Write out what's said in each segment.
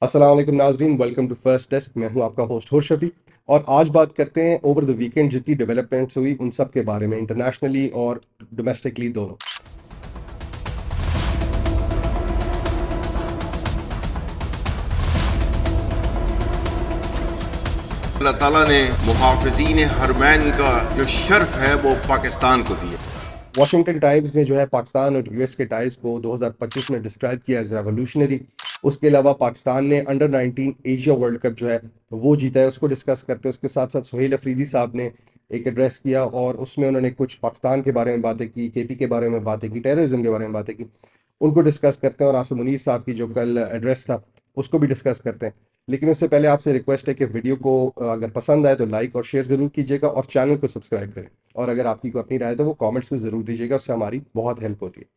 अस्सलाम वालेकुम नाजरीन, वेलकम टू फर्स्ट डेस्क। मैं हूं आपका होस्ट हुर शफी और आज बात करते हैं ओवर द वीकेंड जितनी डेवलपमेंट्स हुई उन सब के बारे में, इंटरनेशनली और डोमेस्टिकली दोनों। अल्लाह ताला ने मुहाफ़िज़ीन हरमैन का जो शर्फ है वो पाकिस्तान को दिया। वाशिंगटन टाइम्स ने जो है पाकिस्तान और यूएस के टाइज को 2025 में डिस्क्राइब किया एज रेवोल्यूशनरी। उसके अलावा पाकिस्तान ने अंडर 19 एशिया वर्ल्ड कप जो है वो जीता है, उसको डिस्कस करते हैं। उसके साथ साथ सुहेल अफरीदी साहब ने एक एड्रेस किया और उसमें उन्होंने कुछ पाकिस्तान के बारे में बातें की, केपी के बारे में बातें की, टेररिज्म के बारे में बातें की, उनको डिस्कस करते हैं। और आसिम मुनीर साहब की जो कल एड्रेस था उसको भी डिस्कस करते हैं। लेकिन उससे पहले आपसे रिक्वेस्ट है कि वीडियो को अगर पसंद आए तो लाइक और शेयर ज़रूर कीजिएगा और चैनल को सब्सक्राइब करें। और अगर आपकी कोई अपनी राय तो वो कमेंट्स में ज़रूर दीजिएगा, उससे हमारी बहुत हेल्प होती है।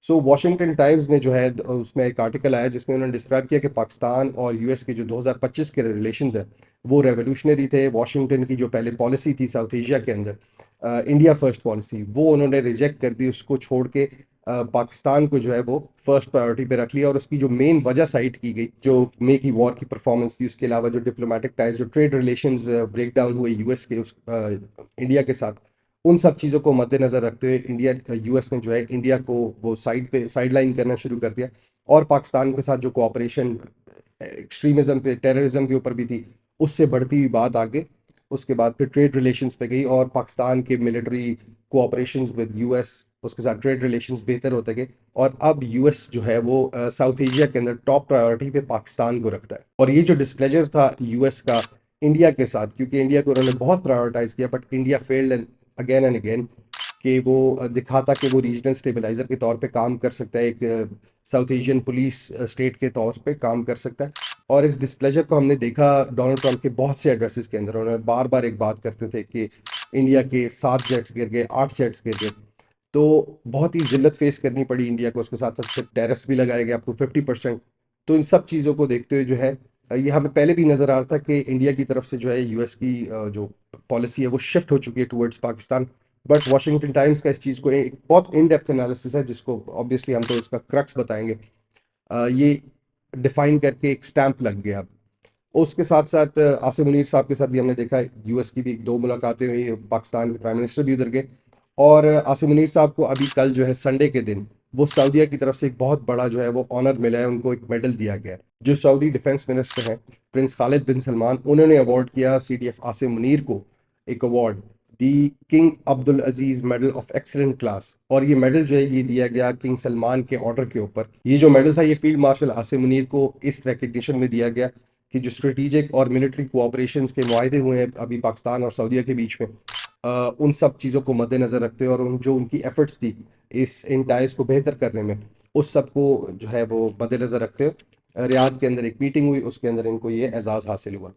सो वाशिंगटन टाइम्स ने जो है उसमें एक आर्टिकल आया जिसमें उन्होंने डिस्क्राइब किया कि पाकिस्तान और यूएस के जो 2025 के रिलेशंस है वो रेवोल्यूशनरी थे। वाशिंगटन की जो पहले पॉलिसी थी साउथ एशिया के अंदर, इंडिया फर्स्ट पॉलिसी, वो उन्होंने रिजेक्ट कर दी, उसको छोड़ के पाकिस्तान को जो है वो फर्स्ट प्रायोरिटी पे रख लिया। और उसकी जो मेन वजह साइट की गई जो मे की वॉर की परफॉर्मेंस थी, उसके अलावा जो डिप्लोमेटिक टाइज, जो ट्रेड रिलेशंस ब्रेक डाउन हुए यूएस के इंडिया के साथ, उन सब चीज़ों को मद्देनज़र रखते हुए इंडिया यूएस ने जो है इंडिया को वो साइड लाइन करना शुरू कर दिया। और पाकिस्तान के साथ जो कोऑपरेशन एक्सट्रीमिज़म पे, टेररिज्म के ऊपर भी थी, उससे बढ़ती हुई बात आगे उसके बाद फिर ट्रेड रिलेशंस पे गई और पाकिस्तान के मिलिट्री कोऑपरेशंस विद यूएस, उसके साथ ट्रेड रिलेशंस बेहतर होते गए। और अब यूएस जो है वो साउथ एशिया के अंदर टॉप प्रायोरिटी पे पाकिस्तान को रखता है। और ये जो डिस्प्लेजर था यूएस का इंडिया के साथ, क्योंकि इंडिया को उन्होंने बहुत प्रायोरिटाइज किया but India failed again and again, कि वो दिखाता कि वो रीजनल स्टेबलाइजर के तौर पे काम कर सकता है, एक साउथ एशियन पुलिस स्टेट के तौर पे काम कर सकता है। और इस डिस्प्लेजर को हमने देखा डोनाल्ड ट्रंप के बहुत से एड्रेसेस के अंदर। उन्होंने बार बार एक बात करते थे कि इंडिया के 7 जेट्स गिर गए, 8 जेट्स गिर गए, तो बहुत ही जिल्लत फेस करनी पड़ी इंडिया को। उसके साथ साथ टैरिफ्स भी लगाए गए अप टू 50%। तो इन सब चीज़ों को देखते हुए जो है ये हमें पहले भी नज़र आ रहा था कि इंडिया की तरफ से जो है यूएस की जो पॉलिसी है वो शिफ्ट हो चुकी है towards Pakistan. But Washington times का इस चीज़ को एक बहुत इन डेप्थ एनालिसिस है जिसको ऑब्वियसली हम तो उसका क्रक्स बताएंगे। ये डिफाइन करके एक स्टैंप लग गया अब। उसके साथ साथ आसिम मुनीर साहब के साथ भी हमने देखा यूएस की भी 2 मुलाकातें हुई, पाकिस्तान के प्राइम मिनिस्टर भी उधर गए। और आसिम मुनीर साहब को अभी कल जो है संडे के दिन वो सऊदीया की तरफ से एक बहुत बड़ा जो है वो ऑनर मिला है, उनको एक मेडल दिया गया है। जो सऊदी डिफेंस मिनिस्टर हैं प्रिंस खालिद बिन सलमान, उन्होंने अवार्ड किया सीडीएफ आसिम मुनीर को एक award, the king Abdul Aziz medal of excellent class. और ये मेडल जो है ये दिया गया किंग सलमान के ऑर्डर के ऊपर। ये जो मेडल था ये फील्ड मार्शल आसिम मुनीर को इस रिकग्निशन में दिया गया कि जो स्ट्रेटिजिक और मिलिट्री कोऑपरेशन के मुआहदे हुए हैं अभी पाकिस्तान और सऊदीया के बीच में, उन सब चीज़ों को मद्देनज़र रखते हुए और उन जो उनकी एफर्ट्स थी इस इन टाइज को बेहतर करने में, उस सब को जो है वो मद्देनज़र रखते हुए रियाद के अंदर एक मीटिंग हुई, उसके अंदर इनको ये एजाज़ हासिल हुआ।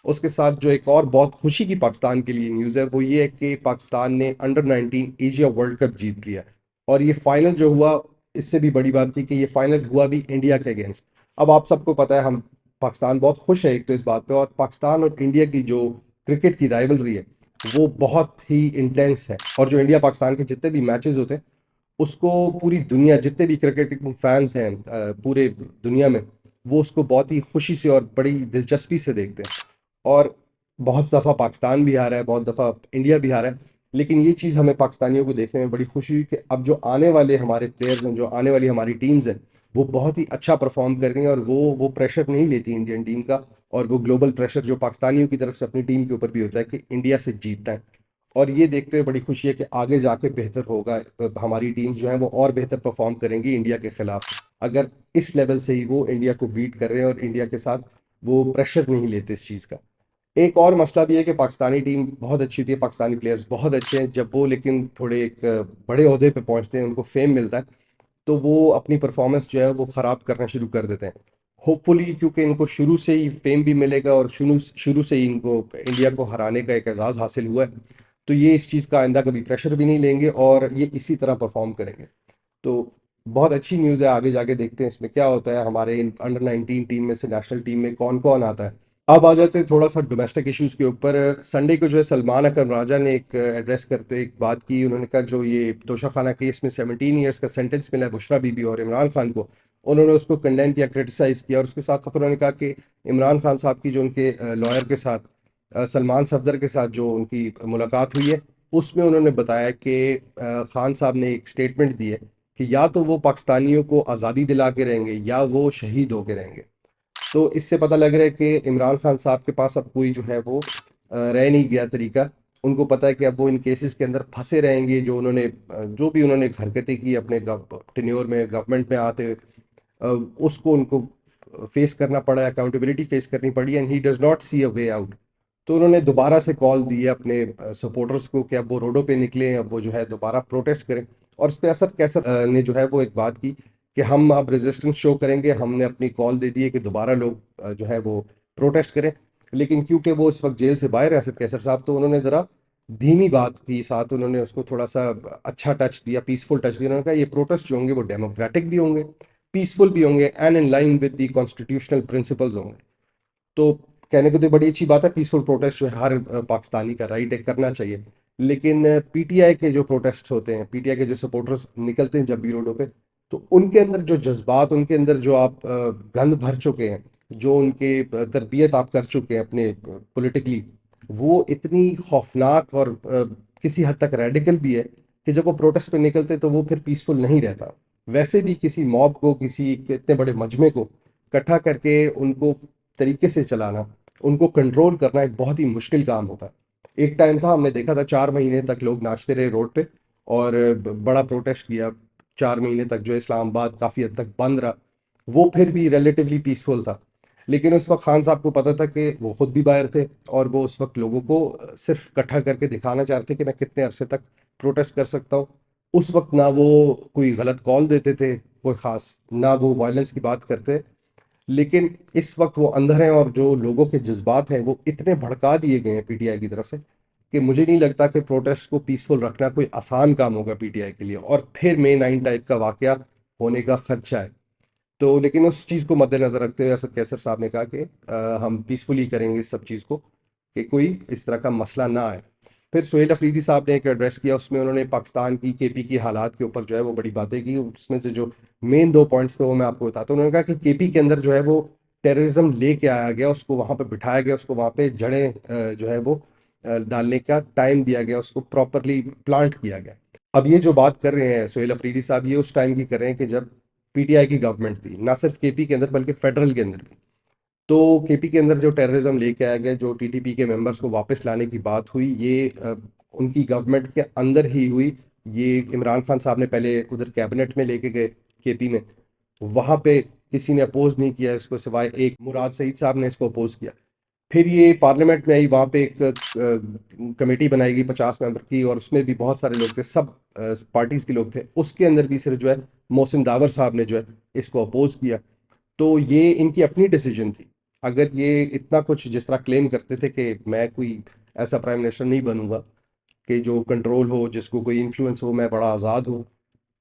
उसके साथ जो एक और बहुत खुशी की पाकिस्तान के लिए न्यूज़ है वो ये है कि पाकिस्तान ने अंडर 19 एशिया वर्ल्ड कप जीत लिया। और ये फाइनल जो हुआ, इससे भी बड़ी बात थी कि ये फाइनल हुआ भी इंडिया के अगेंस्ट। अब आप सबको पता है, हम पाकिस्तान बहुत खुश है एक तो इस बात पे, और पाकिस्तान और इंडिया की जो क्रिकेट की राइवलरी है वो बहुत ही इंटेंस है। और जो इंडिया पाकिस्तान के जितने भी मैचेस होते हैं उसको पूरी दुनिया, जितने भी क्रिकेट फैंस हैं पूरे दुनिया में, वो उसको बहुत ही खुशी से और बड़ी दिलचस्पी से देखते हैं। और बहुत दफ़ा पाकिस्तान भी हारा है, बहुत दफ़ा इंडिया भी हारा है, लेकिन ये चीज़ हमें पाकिस्तानियों को देखने में बड़ी खुशी हुई कि अब जो आने वाले हमारे प्लेयर्स हैं, जो आने वाली हमारी टीम्स हैं, वो बहुत ही अच्छा परफॉर्म कर रही हैं और वो प्रेशर नहीं लेती इंडियन टीम का। और वो ग्लोबल प्रेशर जो पाकिस्तानियों की तरफ से अपनी टीम के ऊपर भी होता है कि इंडिया से जीतना है। और ये देखते हुए बड़ी खुशी है कि आगे जाके बेहतर होगा, हमारी टीम्स जो हैं वो और बेहतर परफॉर्म करेंगी इंडिया के खिलाफ, अगर इस लेवल से ही वो इंडिया को बीट कर रहे हैं और इंडिया के साथ वो प्रेशर नहीं लेते इस चीज़ का। एक और मसला भी है कि पाकिस्तानी टीम बहुत अच्छी थी, पाकिस्तानी प्लेयर्स बहुत अच्छे हैं, जब वो लेकिन थोड़े एक बड़े ओहदे पे पहुंचते हैं, उनको फेम मिलता है, तो वो अपनी परफॉर्मेंस जो है वो ख़राब करना शुरू कर देते हैं। होपफुली क्योंकि इनको शुरू से ही फेम भी मिलेगा और शुरू शुरू से ही इनको इंडिया को हराने का एक एजाज़ हासिल हुआ है, तो ये इस चीज़ का आइंदा कभी प्रेशर भी नहीं लेंगे और ये इसी तरह परफॉर्म करेंगे। तो बहुत अच्छी न्यूज़ है, आगे जाके देखते हैं इसमें क्या होता है। हमारे अंडर 19 टीम में से नेशनल टीम में कौन कौन आता है अब आ जाते हैं थोड़ा सा डोमेस्टिक इश्यूज़ के ऊपर। संडे को जो है सलमान अकरम राजा ने एक एड्रेस करते हुए एक बात की। उन्होंने कहा जो ये तोशाखाना केस में 17 ईयर्स का सेंटेंस मिला है बुशरा बीबी और इमरान खान को, उन्होंने उसको कंडेम किया, क्रिटिसाइज़ किया। और उसके साथ साथ उन्होंने कहा कि इमरान खान साहब की जो उनके लॉयर के साथ सलमान सफदर के साथ जो उनकी मुलाकात हुई है, उसमें उन्होंने बताया कि खान साहब ने एक स्टेटमेंट दी है कि या तो वो पाकिस्तानियों को आज़ादी दिला के रहेंगे या वो शहीद होके रहेंगे। तो इससे पता लग रहा है कि इमरान खान साहब के पास अब कोई जो है वो रह नहीं गया तरीका। उनको पता है कि अब वो इन केसेस के अंदर फंसे रहेंगे। जो उन्होंने जो भी उन्होंने हरकतें की अपने टेन्योर में गवर्नमेंट में आते हुए, उसको उनको फेस करना पड़ा, अकाउंटेबिलिटी फेस करनी पड़ी, and he does not see a way out. तो उन्होंने दोबारा से कॉल दी है अपने सपोर्टर्स को कि अब वो रोडों पे निकलें, अब वो जो है दोबारा प्रोटेस्ट करें। और इस पे असद कैसर ने जो है वो एक बात की कि हम अब रेजिस्टेंस शो करेंगे, हमने अपनी कॉल दे दी है कि दोबारा लोग जो है वो प्रोटेस्ट करें। लेकिन क्योंकि वो इस वक्त जेल से बाहर है असद कैसर साहब, तो उन्होंने ज़रा धीमी बात की, साथ उन्होंने उसको थोड़ा सा अच्छा टच दिया, पीसफुल टच दिया। उन्होंने कहा ये प्रोटेस्ट जो होंगे वो डेमोक्रेटिक भी होंगे, पीसफुल भी होंगे, and in line with the constitutional principles होंगे। तो कहने को तो बड़ी अच्छी बात है, पीसफुल प्रोटेस्ट जो है हर पाकिस्तानी का राइट है, करना चाहिए। लेकिन पीटीआई के जो प्रोटेस्ट होते हैं, पीटीआई के जो सपोर्टर्स निकलते हैं जब भी रोडों पे, तो उनके अंदर जो जज्बात, उनके अंदर जो आप गंद भर चुके हैं, जो उनके तरबियत आप कर चुके हैं अपने पॉलिटिकली, वो इतनी खौफनाक और किसी हद तक रेडिकल भी है कि जब वो प्रोटेस्ट पे निकलते तो वो फिर पीसफुल नहीं रहता। वैसे भी किसी मॉब को, किसी इतने बड़े मजमे को इकट्ठा करके उनको तरीके से चलाना, उनको कंट्रोल करना एक बहुत ही मुश्किल काम होता है। एक टाइम था, हमने देखा था 4 महीने तक लोग नाचते रहे रोड पे और बड़ा प्रोटेस्ट किया। 4 महीने तक जो इस्लामाबाद काफ़ी हद तक बंद रहा, वो फिर भी रिलेटिवली पीसफुल था। लेकिन उस वक्त खान साहब को पता था कि वो खुद भी बाहर थे और वो उस वक्त लोगों को सिर्फ इकट्ठा करके दिखाना चाहते थे कि मैं कितने अरसे तक प्रोटेस्ट कर सकता हूँ। उस वक्त ना वो कोई गलत कॉल देते थे कोई ख़ास, ना वो वायलेंस की बात करते। लेकिन इस वक्त वो अंदर हैं और जो लोगों के जज्बात हैं वो इतने भड़का दिए गए हैं पीटीआई की तरफ से कि मुझे नहीं लगता कि प्रोटेस्ट को पीसफुल रखना कोई आसान काम होगा पीटीआई के लिए। और फिर मे 9 टाइप का वाकया होने का खदशा है। तो लेकिन उस चीज़ को मद्देनज़र रखते हुए असद कैसर साहब ने कहा कि हम पीसफुली करेंगे इस सब चीज़ को, कि कोई इस तरह का मसला ना आए। फिर सुहेल अफरीदी साहब ने एक एड्रेस किया, उसमें उन्होंने पाकिस्तान की, केपी की हालात के ऊपर जो है वो बड़ी बातें की। उसमें से जो मेन 2 पॉइंट्स थे वो मैं आपको बताता हूँ। उन्होंने कहा कि केपी के अंदर जो है वो टेररिज्म लेके आया गया, उसको वहाँ पे बिठाया गया, उसको वहाँ पे जड़ें जो है वो डालने का टाइम दिया गया, उसको प्रॉपरली प्लांट किया गया। अब ये जो बात कर रहे हैं सुहेल अफरीदी साहब, ये उस टाइम की कर रहे हैं कि जब पीटीआई की गवर्नमेंट थी, ना सिर्फ केपी के अंदर बल्कि फेडरल के अंदर भी। तो केपी के अंदर जो टेररिज्म लेके आया गया, जो टीटीपी के मेंबर्स को वापस लाने की बात हुई, ये उनकी गवर्नमेंट के अंदर ही हुई। ये इमरान खान साहब ने पहले उधर कैबिनेट में लेके गए केपी में, वहाँ पे किसी ने अपोज नहीं किया इसको, सिवाय एक मुराद सईद साहब ने इसको अपोज किया। फिर ये पार्लियामेंट में आई, वहाँ पे एक कमेटी बनाई गई 50 मेंबर की, और उसमें भी बहुत सारे लोग थे, सब पार्टीज़ के लोग थे। उसके अंदर भी सिर्फ जो है मोहसिन दावर साहब ने जो है इसको अपोज किया। तो ये इनकी अपनी डिसीजन थी। अगर ये इतना कुछ जिस तरह क्लेम करते थे कि मैं कोई ऐसा प्राइम मिनिस्टर नहीं बनूंगा कि जो कंट्रोल हो, जिसको कोई इन्फ्लुएंस हो, मैं बड़ा आज़ाद हूँ,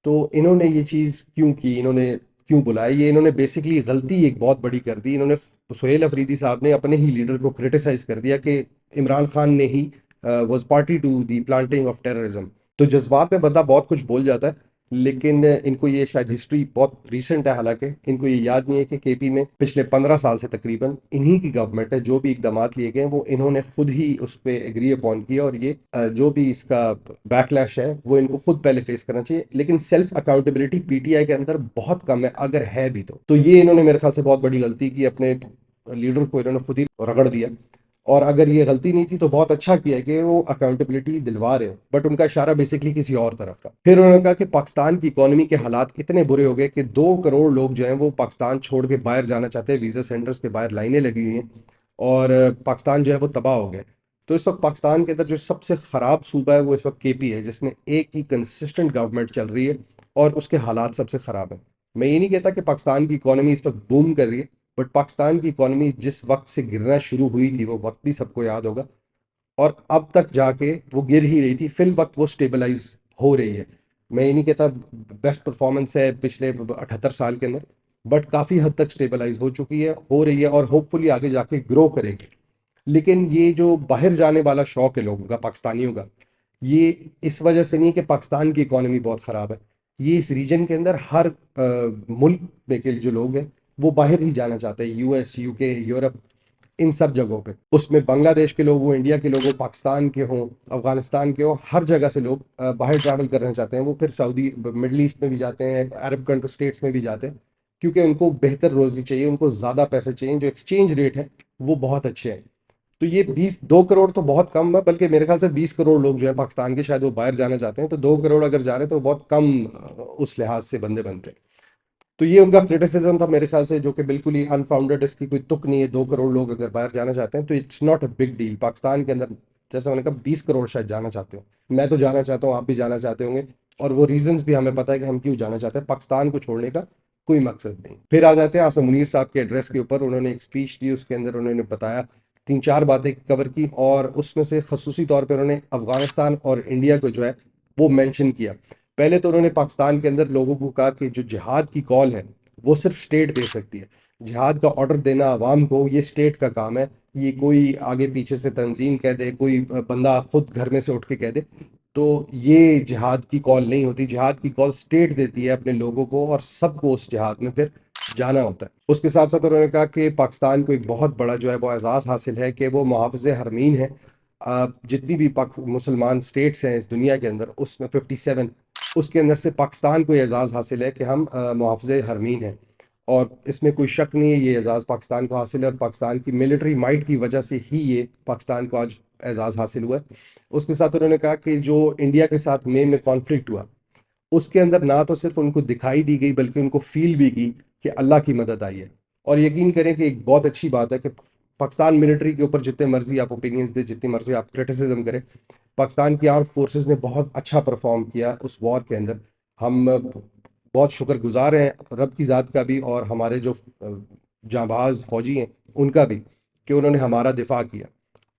तो इन्होंने ये चीज़ क्यों की, इन्होंने क्यों बुलाई? ये इन्होंने बेसिकली गलती एक बहुत बड़ी कर दी। इन्होंने, सुहेल अफरीदी साहब ने अपने ही लीडर को क्रिटिसाइज कर दिया कि इमरान खान ने he was party to the planting of terrorism. तो जज्बात में बंदा बहुत कुछ बोल जाता है। लेकिन इनको ये शायद हिस्ट्री बहुत रीसेंट है, हालांकि इनको ये याद नहीं है कि केपी में पिछले 15 साल से तकरीबन इन्हीं की गवर्नमेंट है। जो भी इकदाम लिए गए हैं वो इन्होंने खुद ही उस पर एग्री अपॉन किया, और ये जो भी इसका बैकलैश है वो इनको खुद पहले फेस करना चाहिए। लेकिन सेल्फ अकाउंटेबिलिटी पीटीआई के अंदर बहुत कम है, अगर है भी तो ये इन्होंने मेरे ख्याल से बहुत बड़ी गलती की, अपने लीडर को इन्होंने खुद ही रगड़ दिया। और अगर ये गलती नहीं थी तो बहुत अच्छा किया कि वो अकाउंटेबिलिटी दिलवा रहे हैं, बट उनका इशारा बेसिकली किसी और तरफ था। फिर उन्होंने कहा कि पाकिस्तान की इकोनॉमी के हालात इतने बुरे हो गए कि 2 करोड़ लोग जो हैं वो पाकिस्तान छोड़ के बाहर जाना चाहते हैं, वीज़ा सेंटर्स के बाहर लाइनें लगी हुई हैं, और पाकिस्तान जो है वो तबाह हो गए। तो इस वक्त पाकिस्तान के अंदर जो सबसे ख़राब सूबा है वो इस वक्त केपी है, जिसमें एक ही कंसिस्टेंट गवर्नमेंट चल रही है और उसके हालात सबसे ख़राब हैं। मैं ये नहीं कहता कि पाकिस्तान की इकोनॉमी इस वक्त बूम कर रही है, बट पाकिस्तान की इकोनॉमी जिस वक्त से गिरना शुरू हुई थी वो वक्त भी सबको याद होगा, और अब तक जाके वो गिर ही रही थी, फिल वक्त वो स्टेबलाइज हो रही है। मैं ये नहीं कहता बेस्ट परफॉर्मेंस है पिछले 78 साल के अंदर, बट काफ़ी हद तक स्टेबलाइज हो चुकी है, हो रही है और होपफुली आगे जाके ग्रो करेगी। लेकिन ये जो बाहर जाने वाला शौक है लोगों का, पाकिस्तानियों का, ये इस वजह से नहीं है कि पाकिस्तान की इकॉनमी बहुत ख़राब है। ये इस रीजन के अंदर हर मुल्क में के जो लोग हैं वो बाहर ही जाना चाहते हैं, यूएस, यूके, यूरोप, इन सब जगहों पे। उसमें बांग्लादेश के लोग हों, इंडिया के लोग हों, पाकिस्तान के हों, अफगानिस्तान के हों, हर जगह से लोग बाहर ट्रैवल करना चाहते हैं। वो फिर सऊदी, मिडल ईस्ट में भी जाते हैं, अरब कंट्री स्टेट्स में भी जाते हैं, क्योंकि उनको बेहतर रोज़ी चाहिए, उनको ज़्यादा पैसे चाहिए, जो एक्सचेंज रेट है वो बहुत अच्छे हैं। तो ये 2 करोड़ तो बहुत कम है, बल्कि मेरे ख्याल से 20 करोड़ लोग जो है पाकिस्तान के, शायद वो बाहर जाना चाहते हैं। तो 2 करोड़ अगर जा रहे हैं तो बहुत कम उस लिहाज से बंदे बनते हैं। तो ये उनका क्रिटिसिज्म था मेरे ख्याल से, जो कि बिल्कुल ही अनफाउंडेड, इसकी कोई तुक नहीं है। 2 करोड़ लोग अगर बाहर जाना चाहते हैं तो it's not a big deal. Pakistan के अंदर जैसा मैंने कहा 20 करोड़ शायद जाना चाहते हो, मैं तो जाना चाहता हूँ, आप भी जाना चाहते होंगे, और वो रीजंस भी हमें पता है कि हम क्यों जाना चाहते हैं। पाकिस्तान को छोड़ने का कोई मकसद नहीं। फिर आ जाते हैं आसिम मुनीर साहब के एड्रेस के ऊपर। उन्होंने एक स्पीच दी, उसके अंदर उन्होंने बताया, 3-4 बातें कवर की, और उसमें से खसूसी तौर पर उन्होंने अफगानिस्तान और इंडिया को जो है वो मेंशन किया। पहले तो उन्होंने पाकिस्तान के अंदर लोगों को कहा कि जो जिहाद की कॉल है वो सिर्फ स्टेट दे सकती है। जिहाद का ऑर्डर देना आवाम को, ये स्टेट का काम है। ये कोई आगे पीछे से तंजीम कह दे, कोई बंदा खुद घर में से उठ के कह दे, तो ये जिहाद की कॉल नहीं होती। जिहाद की कॉल स्टेट देती है अपने लोगों को, और सबको उस जिहाद में फिर जाना होता है। उसके साथ साथ उन्होंने कहा कि पाकिस्तान को एक बहुत बड़ा जो है वो एजाज़ हासिल है कि वो मुहाफ़िज़ हरमीन है। जितनी भी मुसलमान स्टेट्स हैं इस दुनिया के अंदर, उसमें 57, उसके अंदर से पाकिस्तान को एजाज़ हासिल है कि हम मुहाफ़िज़ हरमीन हैं। और इसमें कोई शक नहीं है, ये एजाज़ पाकिस्तान को हासिल है, और पाकिस्तान की मिलिट्री माइट की वजह से ही ये पाकिस्तान को आज एजाज़ हासिल हुआ है। उसके साथ उन्होंने कहा कि जो इंडिया के साथ मे में कॉन्फ्लिक्ट हुआ, उसके अंदर ना तो सिर्फ उनको दिखाई दी गई, बल्कि उनको फील भी की कि अल्लाह की मदद आई है। और यकीन करें कि एक बहुत अच्छी बात है कि पाकिस्तान मिलिट्री के ऊपर जितने मर्जी आप ओपिनियंस दें, जितनी मर्जी आप क्रिटिसिज्म करें, पाकिस्तान की आर्म्ड फोर्सेस ने बहुत अच्छा परफॉर्म किया उस वॉर के अंदर। हम बहुत शुक्रगुजार हैं रब की ज़ात का भी, और हमारे जो जांबाज फौजी हैं उनका भी, कि उन्होंने हमारा दिफा किया।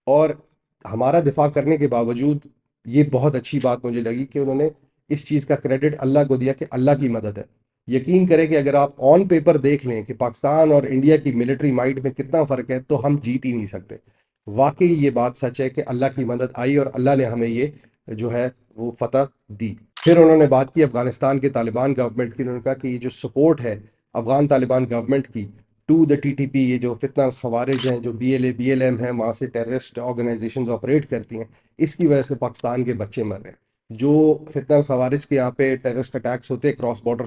और हमारा दिफा करने के बावजूद ये बहुत अच्छी बात मुझे लगी कि उन्होंने इस चीज़ का क्रेडिट अल्लाह को दिया कि अल्लाह की मदद है। यकीन करें कि अगर आप ऑन पेपर देख लें कि पाकिस्तान और इंडिया की मिलिट्री माइट में कितना फ़र्क है, तो हम जीत ही नहीं सकते। वाकई ये बात सच है कि अल्लाह की मदद आई, और अल्लाह ने हमें ये जो है वो फतह दी। फिर उन्होंने बात की अफगानिस्तान के तालिबान गवर्नमेंट की। उन्होंने कहा कि ये जो सपोर्ट है अफगान तालिबान गवर्नमेंट की टू द टीटीपी, ये जो फितना खवारिज हैं, जो बीएलए बीएलएम हैं, वहाँ से टेररिस्ट ऑर्गेनाइजेशंस ऑपरेट करती हैं, इसकी वजह से पाकिस्तान के बच्चे मर रहे हैं। जो फितना खवारिज के यहाँ पे टेररिस्ट अटैक्स होते हैं क्रॉस बॉर्डर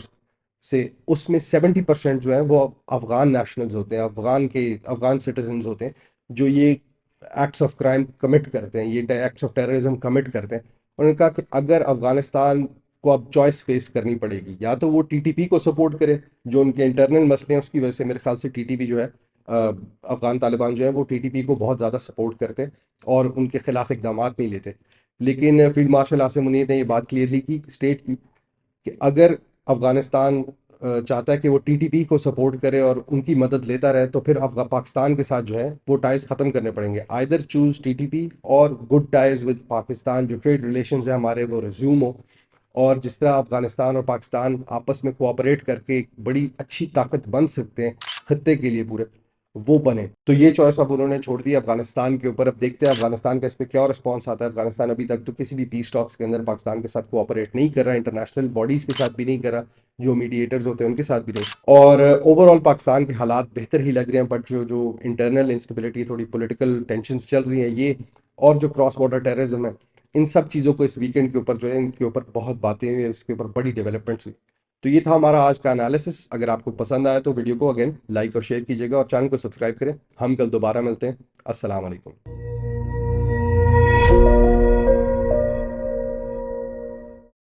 से, उसमें 70% जो है वो अफगान नेशनल्स होते हैं, अफगान सिटीजन्स होते हैं, जो ये एक्ट्स ऑफ क्राइम कमिट करते हैं, ये एक्ट्स ऑफ टेररिज्म कमिट करते हैं। उन्होंने कहा कि अगर अफगानिस्तान को अब चॉइस फेस करनी पड़ेगी, या तो वो टीटीपी को सपोर्ट करे, जो उनके इंटरनल मसले हैं उसकी वजह से मेरे ख्याल से टीटीपी जो है, अफगान तालिबान जो है वो टीटीपी को बहुत ज़्यादा सपोर्ट करते हैं और उनके खिलाफ इकदाम नहीं लेते। लेकिन फील्ड मार्शल आसिम मुनीर ने ये बात क्लियरली की, स्टेट की, कि अगर अफगानिस्तान चाहता है कि वो टीटीपी को सपोर्ट करे और उनकी मदद लेता रहे, तो फिर पाकिस्तान के साथ जो है वो टाइज ख़त्म करने पड़ेंगे। आइदर चूज़ टीटीपी और गुड टाइज विद पाकिस्तान, जो ट्रेड रिलेशंस है हमारे वो रिज्यूम हो, और जिस तरह अफगानिस्तान और पाकिस्तान आपस में कोऑपरेट करके एक बड़ी अच्छी ताकत बन सकते हैं खत्ते के लिए पूरे, वो बने। तो ये चॉइस अब उन्होंने छोड़ दी अफगानिस्तान के ऊपर। अब देखते हैं अफगानिस्तान का इस पर क्या रिस्पॉन्स आता है। अफगानिस्तान अभी तक तो किसी भी पीस टॉक्स के अंदर पाकिस्तान के साथ कोऑपरेट नहीं कर रहा, इंटरनेशनल बॉडीज़ के साथ भी नहीं कर रहा, जो मीडिएटर्स होते हैं उनके साथ भी नहीं। और ओवरऑल पाकिस्तान के हालात बेहतर ही लग रहे हैं, बट जो जो इंटरनल इंस्टेबिलिटी, थोड़ी पॉलिटिकल टेंशंस चल रही हैं ये, और जो क्रॉस बॉर्डर टेररिज्म है, इन सब चीज़ों को इस वीकेंड के ऊपर जो है इनके ऊपर बहुत बातें हुई, इसके ऊपर बड़ी डेवलपमेंट्स हुई। तो ये था हमारा आज का एनालिसिस। अगर आपको पसंद आया तो वीडियो को अगेन लाइक और शेयर कीजिएगा, और चैनल को सब्सक्राइब करें। हम कल दोबारा मिलते हैं। अस्सलाम वालेकुम।